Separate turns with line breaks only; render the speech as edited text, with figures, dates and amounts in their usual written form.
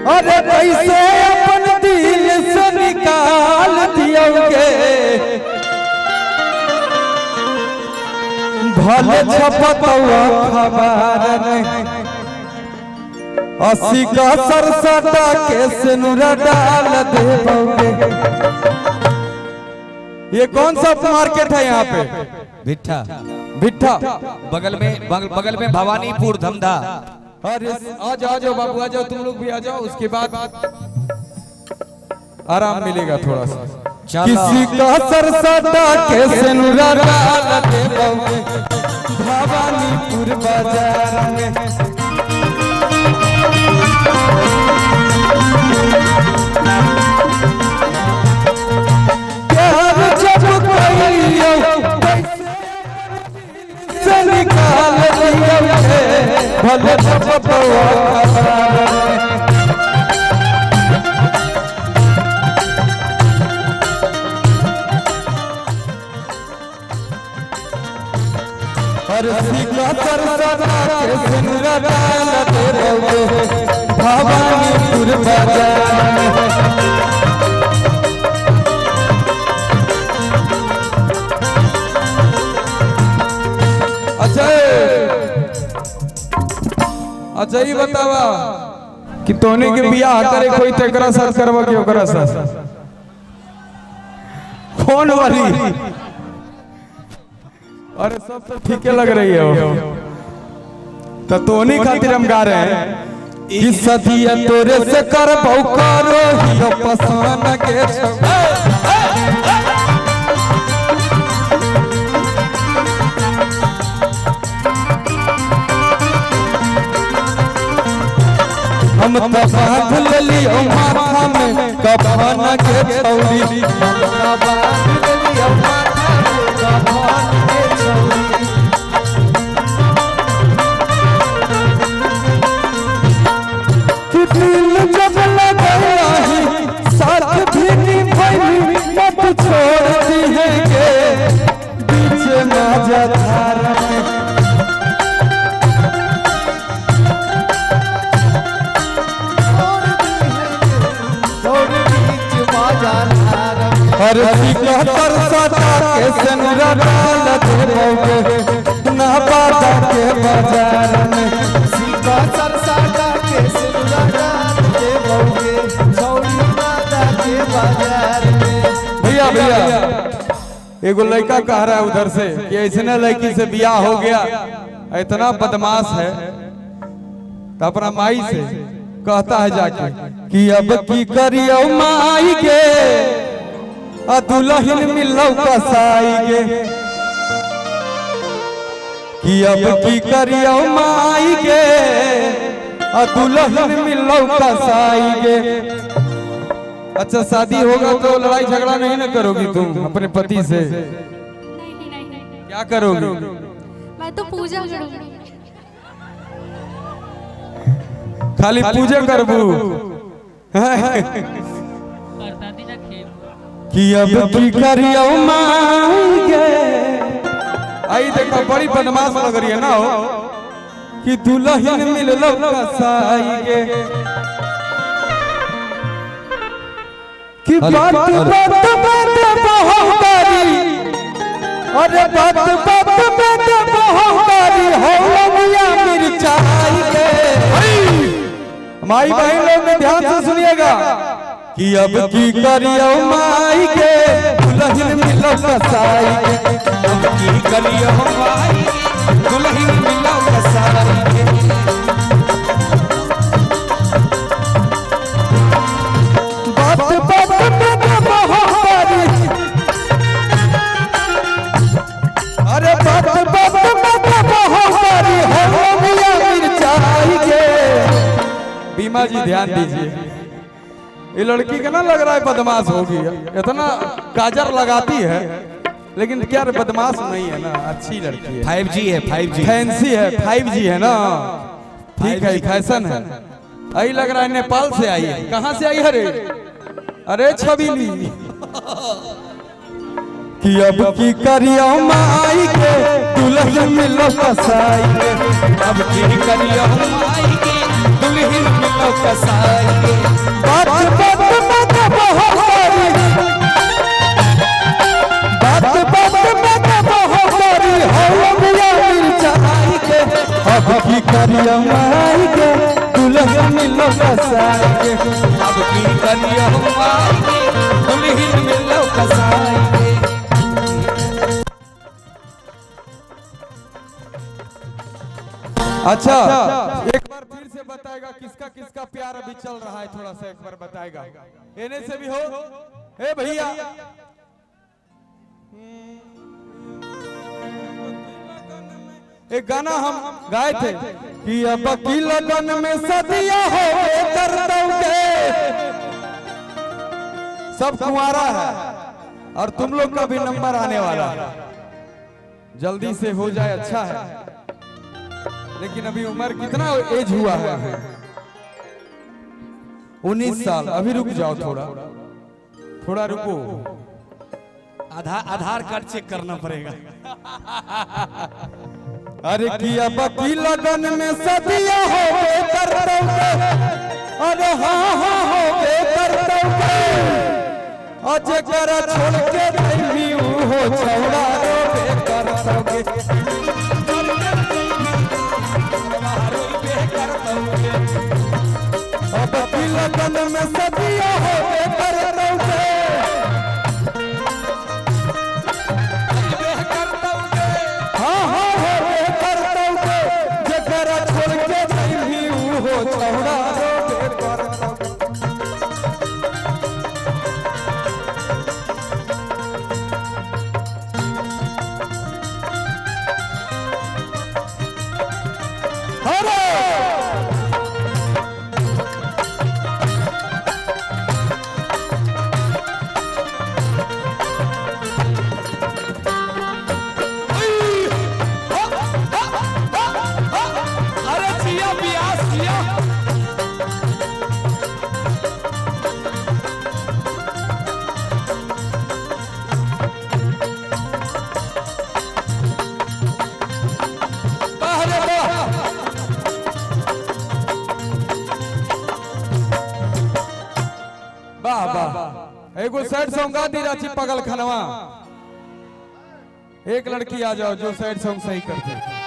अरे कैसे अपन दिल से निकाल दियोगे, भले छपतवा खबर नहीं, 80 का सरसटा के सिनुरा डाल देवोगे। ये कौन सा मार्केट है यहाँ पे?
भिट्ठा।
भिट्ठा
बगल में भवानीपुर धमधा।
अरे आ जाओ बाबू, आ जाओ, तुम लोग भी आ जाओ, उसके बाद आराम मिलेगा थोड़ा सा। किसी का सरसटा के सिनुरा डाल देवोगे भवानीपुर बाजार में। निकाल भले भवानीपुर बाजार। अच्छा ये बतावा कि तोने के बियाह करे कोई तेकरा साथ करवा के ओकरा साथ कौन वाली? अरे सब तो ठीक लग रही है। तो तोने खातिर हम गा रहे हैं कि सदिया तोरे से कर करो ही पसंद के हम तो बांध ले लियो माथा में कफन के छौरी, बांध ले लियो माथा में कफन के छौरी। कि दिल जब लगाया ही साथ भी निभाई, मत छोड़ दी है के बीच माजा धारा में। हर सिकहतर सटा के सिनुरा डाल देवोगे ना बाबा के बाजार में। सिकहतर सटा के सिनुरा डाल देवोगे छौरी बाबा के बाजार में। भैया एगो लड़का कह रहा है उधर से कि ऐसने लड़की से बियाह हो गया, इतना बदमाश है, तो अपना माई से कहता है जाके कि अब की करियो माई के दुल्हन मिलो कसाई गे, कि अब की करियो माई गे दुल्हन मिलो कसाई गे। अच्छा शादी होगा तो लड़ाई झगड़ा नहीं ना करोगी तुम अपने पति से?
नहीं।
क्या करोगी?
मैं तो पूजा करूंगी।
खाली पूजा करबू कि अब की करियो माई गे। आई देखो बड़ी बदमाश लग रही है ना हो कि दुल्हन मिललो कसाई गे, कि बात बात बात बहुतारी, अरे बात बात बात बहुतारी हो मिया मिर्चाई के। माई बहन लोग में ध्यान से सुनिएगा कि अब की करियो माई के दुल्हन मिलो कसाई के,
अब की करियो माई दुल्हन मिलो कसाई के।
बात बात बात बहुतारी, अरे बात बात बात बहुतारी हो मिया मिर्चाई के। बीमा जी ध्यान दीजिए, ये लड़की का ना लग रहा है बदमाश होगी, इतना काजर लगाती है लेकिन क्या बदमाश नहीं है ना, अच्छी लड़की है।
5G है, 5G
फैंसी है, 5G है ना, ठीक है, फैशन है। आई लग रहा है नेपाल से आई है। कहाँ से आई है रे? अरे छबीली कि अब की करियो माई के दुल्हन मिलो कसाई के,
अब की करियो माई के दुल्हन मिलो मिलो कसाई के
बात बात में कब हो गई बात बात में कब हो गई हो मिया मिर्चाई के अब की करिया माई के दुल्हन मिलो कसाई के
अब की करिया माई के दुल्हन मिलो कसाई के।
अच्छा एक बार फिर से बताएगा किसका किसका प्यार अभी चल रहा है, थोड़ा सा एक बार बताएगा। एने से भी हो ए भैया एक गाना हम गाए थे कि अब की लगन में सदिया हो कर दोगे। सब कुंवारा है और तुम लोग का भी नंबर आने वाला है, जल्दी से हो जाए अच्छा है। लेकिन अभी उम्र कितना एज हुआ है? 19 साल। अभी रुक जाओ, थोड़ा रुको।
आधार कार्ड चेक करना पड़ेगा।
अरे किया बकी लगन में सदिया हो कर दोगे। अरे हाँ हाँ हो कर दोगे। आज कर छोड़ के नहीं हो छौड़ा रो कर दोगे। अब की लगन में सदिया हो कर दोगे। हाँ हाँ हो कर दोगे। जकरा छोड़ के नहीं हो छौड़ा रो कर दोगे। एगो सैड सॉन्ग गा दी रांची पगल खनवा। एक लड़की आ जाओ जो सैड सॉन्ग सही करते।